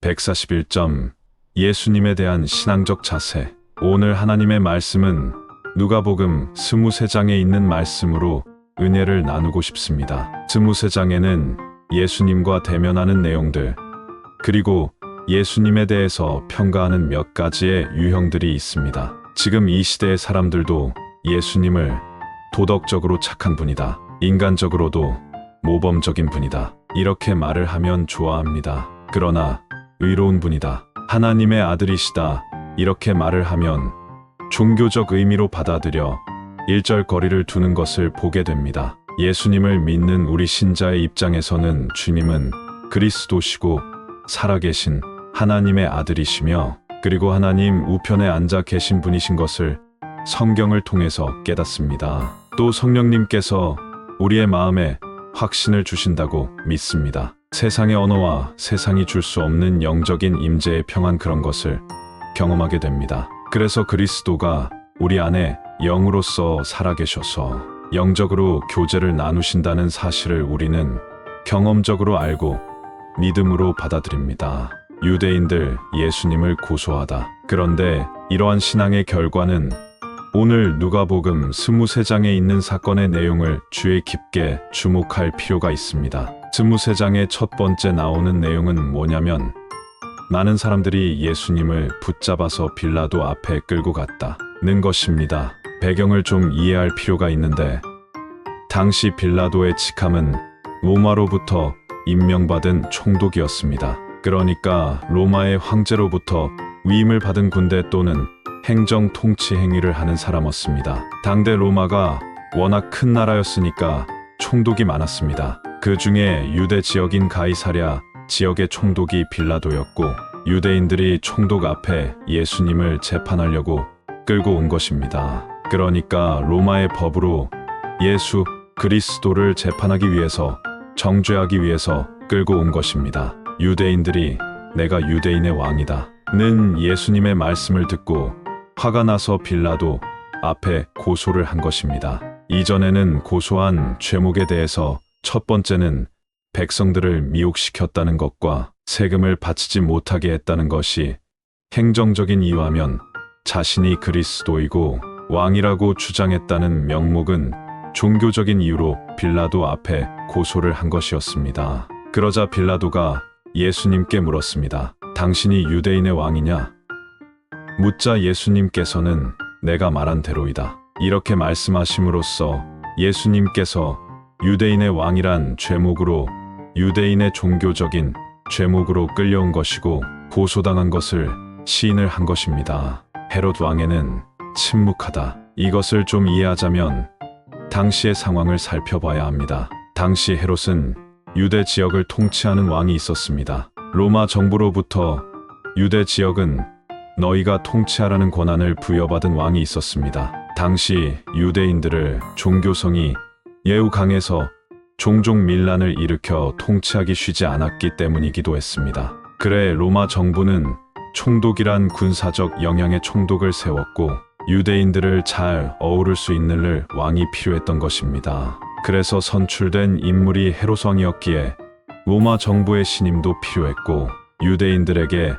141점. 예수님에 대한 신앙적 자세. 오늘 하나님의 말씀은 누가복음 23장에 있는 말씀으로 은혜를 나누고 싶습니다. 23장에는 예수님과 대면하는 내용들, 그리고 예수님에 대해서 평가하는 몇 가지의 유형들이 있습니다. 지금 이 시대의 사람들도 예수님을 도덕적으로 착한 분이다, 인간적으로도 모범적인 분이다, 이렇게 말을 하면 좋아합니다. 그러나 의로운 분이다, 하나님의 아들이시다, 이렇게 말을 하면 종교적 의미로 받아들여 일절거리를 두는 것을 보게 됩니다. 예수님을 믿는 우리 신자의 입장에서는 주님은 그리스도시고 살아계신 하나님의 아들이시며, 그리고 하나님 우편에 앉아 계신 분이신 것을 성경을 통해서 깨닫습니다. 또 성령님께서 우리의 마음에 확신을 주신다고 믿습니다. 세상의 언어와 세상이 줄 수 없는 영적인 임재의 평안, 그런 것을 경험하게 됩니다. 그래서 그리스도가 우리 안에 영으로서 살아계셔서 영적으로 교제를 나누신다는 사실을 우리는 경험적으로 알고 믿음으로 받아들입니다. 유대인들 예수님을 고소하다. 그런데 이러한 신앙의 결과는 오늘 누가복음 23장에 있는 사건의 내용을 주의 깊게 주목할 필요가 있습니다. 23장의 첫 번째 나오는 내용은 뭐냐면, 많은 사람들이 예수님을 붙잡아서 빌라도 앞에 끌고 갔다는 것입니다. 배경을 좀 이해할 필요가 있는데, 당시 빌라도의 직함은 로마로부터 임명받은 총독이었습니다. 그러니까 로마의 황제로부터 위임을 받은 군대 또는 행정 통치 행위를 하는 사람이었습니다. 당대 로마가 워낙 큰 나라였으니까 총독이 많았습니다. 그 중에 유대 지역인 가이사랴 지역의 총독이 빌라도였고, 유대인들이 총독 앞에 예수님을 재판하려고 끌고 온 것입니다. 그러니까 로마의 법으로 예수 그리스도를 재판하기 위해서, 정죄하기 위해서 끌고 온 것입니다. 유대인들이 내가 유대인의 왕이다 는 예수님의 말씀을 듣고 화가 나서 빌라도 앞에 고소를 한 것입니다. 이전에는 고소한 죄목에 대해서 첫 번째는 백성들을 미혹시켰다는 것과 세금을 바치지 못하게 했다는 것이 행정적인 이유하면, 자신이 그리스도이고 왕이라고 주장했다는 명목은 종교적인 이유로 빌라도 앞에 고소를 한 것이었습니다. 그러자 빌라도가 예수님께 물었습니다. 당신이 유대인의 왕이냐? 묻자 예수님께서는 내가 말한 대로이다, 이렇게 말씀하심으로써 예수님께서 유대인의 왕이란 죄목으로 유대인의 종교적인 죄목으로 끌려온 것이고 고소당한 것을 시인을 한 것입니다. 헤롯 왕에는 침묵하다. 이것을 좀 이해하자면 당시의 상황을 살펴봐야 합니다. 당시 헤롯은 유대 지역을 통치하는 왕이 있었습니다. 로마 정부로부터 유대 지역은 너희가 통치하라는 권한을 부여받은 왕이 있었습니다. 당시 유대인들을 종교성이 매우 강해서 종종 밀란을 일으켜 통치하기 쉬지 않았기 때문이기도 했습니다. 그래 로마 정부는 총독이란 군사적 영향의 총독을 세웠고, 유대인들을 잘 어우를 수 있는 왕이 필요했던 것입니다. 그래서 선출된 인물이 헤롯 왕이었기에 로마 정부의 신임도 필요했고, 유대인들에게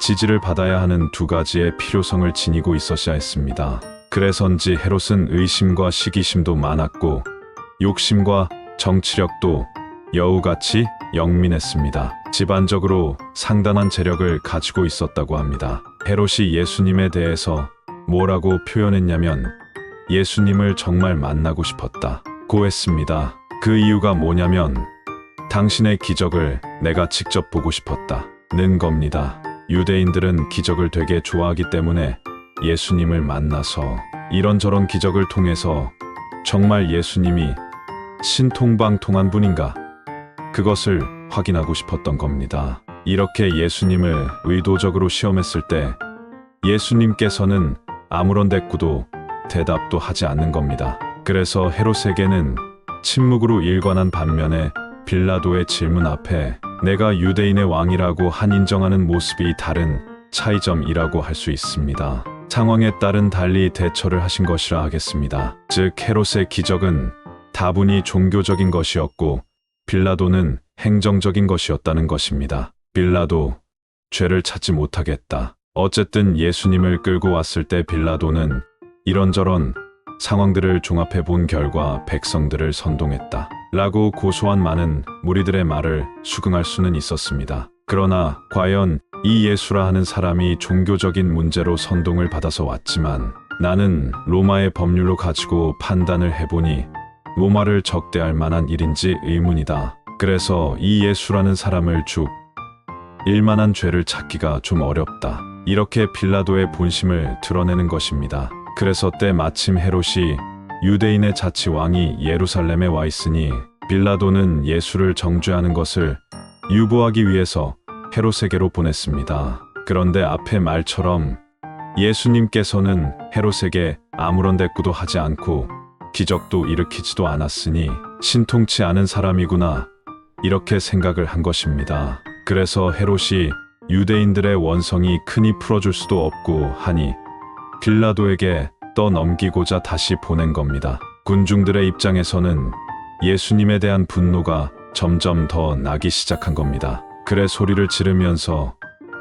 지지를 받아야 하는 두 가지의 필요성을 지니고 있었어야 했습니다. 그래서인지 헤롯은 의심과 시기심도 많았고 욕심과 정치력도 여우같이 영민했습니다. 집안적으로 상당한 재력을 가지고 있었다고 합니다. 헤롯이 예수님에 대해서 뭐라고 표현했냐면, 예수님을 정말 만나고 싶었다고 했습니다. 그 이유가 뭐냐면, 당신의 기적을 내가 직접 보고 싶었다는 겁니다. 유대인들은 기적을 되게 좋아하기 때문에 예수님을 만나서 이런저런 기적을 통해서 정말 예수님이 신통방통한 분인가, 그것을 확인하고 싶었던 겁니다. 이렇게 예수님을 의도적으로 시험했을 때 예수님께서는 아무런 대꾸도 대답도 하지 않는 겁니다. 그래서 헤롯에게는 침묵으로 일관한 반면에 빌라도의 질문 앞에 내가 유대인의 왕이라고 한 인정하는 모습이 다른 차이점이라고 할 수 있습니다. 상황에 따른 달리 대처를 하신 것이라 하겠습니다. 즉 헤롯의 기적은 다분히 종교적인 것이었고 빌라도는 행정적인 것이었다는 것입니다. 빌라도 죄를 찾지 못하겠다. 어쨌든 예수님을 끌고 왔을 때 빌라도는 이런저런 상황들을 종합해 본 결과 백성들을 선동했다. 라고 고소한 많은 무리들의 말을 수긍할 수는 있었습니다. 그러나 과연 이 예수라 하는 사람이 종교적인 문제로 선동을 받아서 왔지만 나는 로마의 법률로 가지고 판단을 해보니 로마를 적대할 만한 일인지 의문이다. 그래서 이 예수라는 사람을 죽일 만한 죄를 찾기가 좀 어렵다. 이렇게 빌라도의 본심을 드러내는 것입니다. 그래서 때마침 헤롯이 유대인의 자치왕이 예루살렘에 와 있으니 빌라도는 예수를 정죄하는 것을 유보하기 위해서 헤롯에게로 보냈습니다. 그런데 앞의 말처럼 예수님께서는 헤롯에게 아무런 대꾸도 하지 않고 기적도 일으키지도 않았으니 신통치 않은 사람이구나 이렇게 생각을 한 것입니다. 그래서 헤롯이 유대인들의 원성이 크니 풀어줄 수도 없고 하니 빌라도에게 떠넘기고자 다시 보낸 겁니다. 군중들의 입장에서는 예수님에 대한 분노가 점점 더 나기 시작한 겁니다. 그래 소리를 지르면서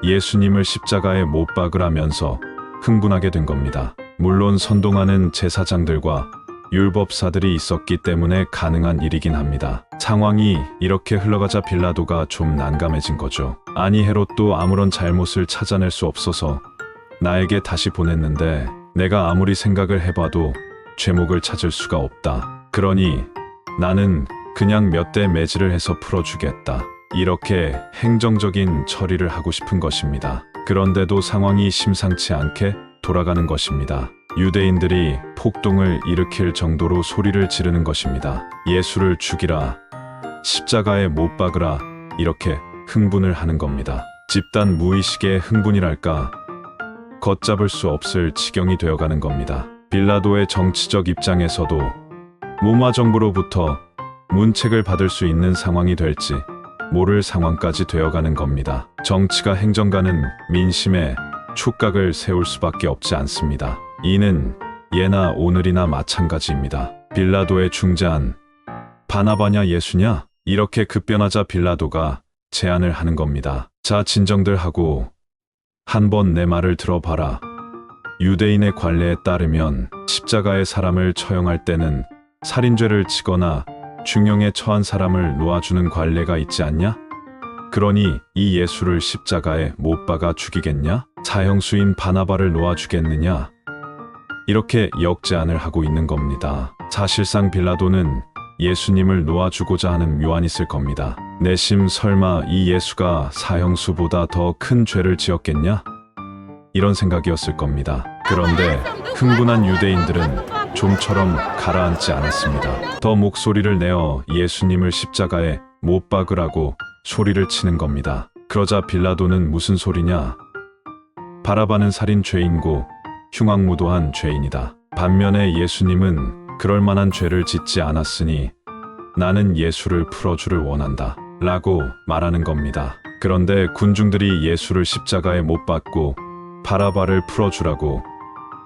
예수님을 십자가에 못 박으라면서 흥분하게 된 겁니다. 물론 선동하는 제사장들과 율법사들이 있었기 때문에 가능한 일이긴 합니다. 상황이 이렇게 흘러가자 빌라도가 좀 난감해진 거죠. 아니 헤롯도 아무런 잘못을 찾아낼 수 없어서 나에게 다시 보냈는데 내가 아무리 생각을 해봐도 죄목을 찾을 수가 없다. 그러니 나는 그냥 몇 대 매질을 해서 풀어주겠다. 이렇게 행정적인 처리를 하고 싶은 것입니다. 그런데도 상황이 심상치 않게 돌아가는 것입니다. 유대인들이 폭동을 일으킬 정도로 소리를 지르는 것입니다. 예수를 죽이라, 십자가에 못 박으라 이렇게 흥분을 하는 겁니다. 집단 무의식의 흥분이랄까 걷잡을 수 없을 지경이 되어가는 겁니다. 빌라도의 정치적 입장에서도 로마 정부로부터 문책을 받을 수 있는 상황이 될지 모를 상황까지 되어가는 겁니다. 정치가 행정가는 민심에 촉각을 세울 수밖에 없지 않습니다. 이는 예나 오늘이나 마찬가지입니다. 빌라도의 중재안, 바나바냐 예수냐? 이렇게 급변하자 빌라도가 제안을 하는 겁니다. 자 진정들 하고 한번 내 말을 들어봐라. 유대인의 관례에 따르면 십자가에 사람을 처형할 때는 살인죄를 지거나 중형에 처한 사람을 놓아주는 관례가 있지 않냐? 그러니 이 예수를 십자가에 못 박아 죽이겠냐? 사형수인 바나바를 놓아주겠느냐? 이렇게 역제안을 하고 있는 겁니다. 사실상 빌라도는 예수님을 놓아주고자 하는 묘안이 있을 겁니다. 내심 설마 이 예수가 사형수보다 더 큰 죄를 지었겠냐? 이런 생각이었을 겁니다. 그런데 흥분한 유대인들은 좀처럼 가라앉지 않았습니다. 더 목소리를 내어 예수님을 십자가에 못 박으라고 소리를 치는 겁니다. 그러자 빌라도는 무슨 소리냐? 바라바는 살인 죄인고 흉악무도한 죄인이다. 반면에 예수님은 그럴 만한 죄를 짓지 않았으니 나는 예수를 풀어주를 원한다. 라고 말하는 겁니다. 그런데 군중들이 예수를 십자가에 못 박고 바라바를 풀어주라고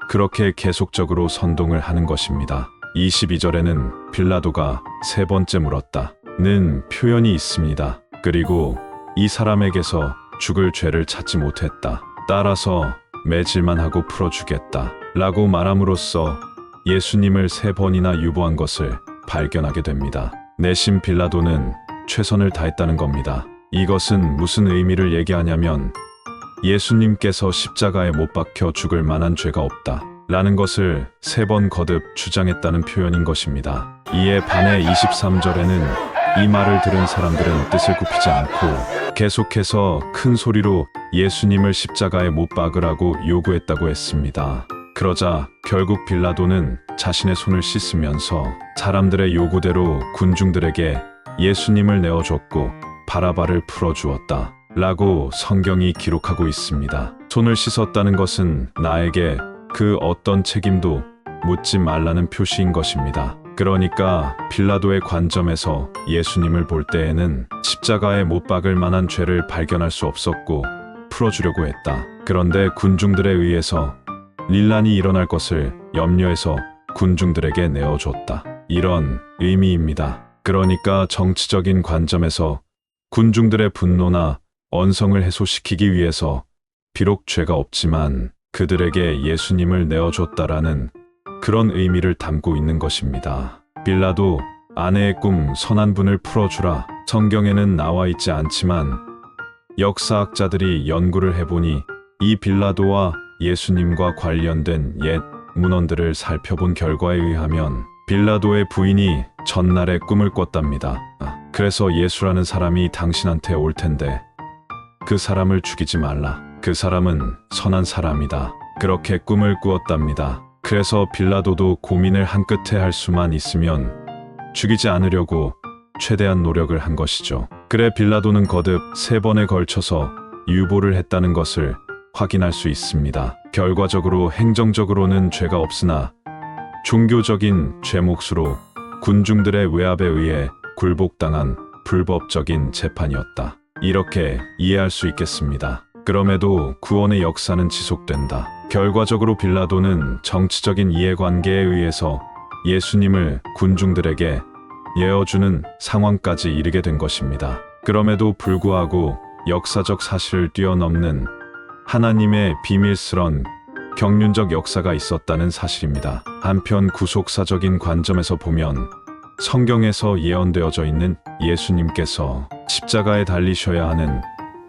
그렇게 계속적으로 선동을 하는 것입니다. 22절에는 빌라도가 세 번째 물었다. 는 표현이 있습니다. 그리고 이 사람에게서 죽을 죄를 찾지 못했다. 따라서 매질만 하고 풀어주겠다. 라고 말함으로써 예수님을 세 번이나 유보한 것을 발견하게 됩니다. 내심 빌라도는 최선을 다했다는 겁니다. 이것은 무슨 의미를 얘기하냐면 예수님께서 십자가에 못 박혀 죽을 만한 죄가 없다. 라는 것을 세 번 거듭 주장했다는 표현인 것입니다. 이에 반해 23절에는 이 말을 들은 사람들은 뜻을 굽히지 않고 계속해서 큰 소리로 예수님을 십자가에 못 박으라고 요구했다고 했습니다. 그러자 결국 빌라도는 자신의 손을 씻으면서 사람들의 요구대로 군중들에게 예수님을 내어줬고 바라바를 풀어주었다. 라고 성경이 기록하고 있습니다. 손을 씻었다는 것은 나에게 그 어떤 책임도 묻지 말라는 표시인 것입니다. 그러니까 빌라도의 관점에서 예수님을 볼 때에는 십자가에 못 박을 만한 죄를 발견할 수 없었고 풀어주려고 했다. 그런데 군중들에 의해서 릴란이 일어날 것을 염려해서 군중들에게 내어줬다. 이런 의미입니다. 그러니까 정치적인 관점에서 군중들의 분노나 언성을 해소시키기 위해서 비록 죄가 없지만 그들에게 예수님을 내어줬다라는 그런 의미를 담고 있는 것입니다. 빌라도 아내의 꿈 선한 분을 풀어주라. 성경에는 나와 있지 않지만 역사학자들이 연구를 해보니 이 빌라도와 예수님과 관련된 옛 문헌들을 살펴본 결과에 의하면 빌라도의 부인이 전날에 꿈을 꿨답니다. 그래서 예수라는 사람이 당신한테 올 텐데 그 사람을 죽이지 말라. 그 사람은 선한 사람이다. 그렇게 꿈을 꾸었답니다. 그래서 빌라도도 고민을 한 끝에 할 수만 있으면 죽이지 않으려고 최대한 노력을 한 것이죠. 그래 빌라도는 거듭 3번에 걸쳐서 유보를 했다는 것을 확인할 수 있습니다. 결과적으로 행정적으로는 죄가 없으나 종교적인 죄 몫으로 군중들의 외압에 의해 굴복당한 불법적인 재판이었다. 이렇게 이해할 수 있겠습니다. 그럼에도 구원의 역사는 지속된다. 결과적으로 빌라도는 정치적인 이해관계에 의해서 예수님을 군중들에게 예어주는 상황까지 이르게 된 것입니다. 그럼에도 불구하고 역사적 사실을 뛰어넘는 하나님의 비밀스런 경륜적 역사가 있었다는 사실입니다. 한편 구속사적인 관점에서 보면 성경에서 예언되어져 있는 예수님께서 십자가에 달리셔야 하는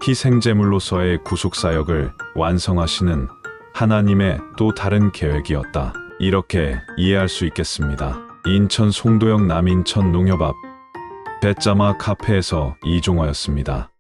희생제물로서의 구속사역을 완성하시는 하나님의 또 다른 계획이었다. 이렇게 이해할 수 있겠습니다. 인천 송도역 남인천 농협 앞 뱃자마 카페에서 이종화였습니다.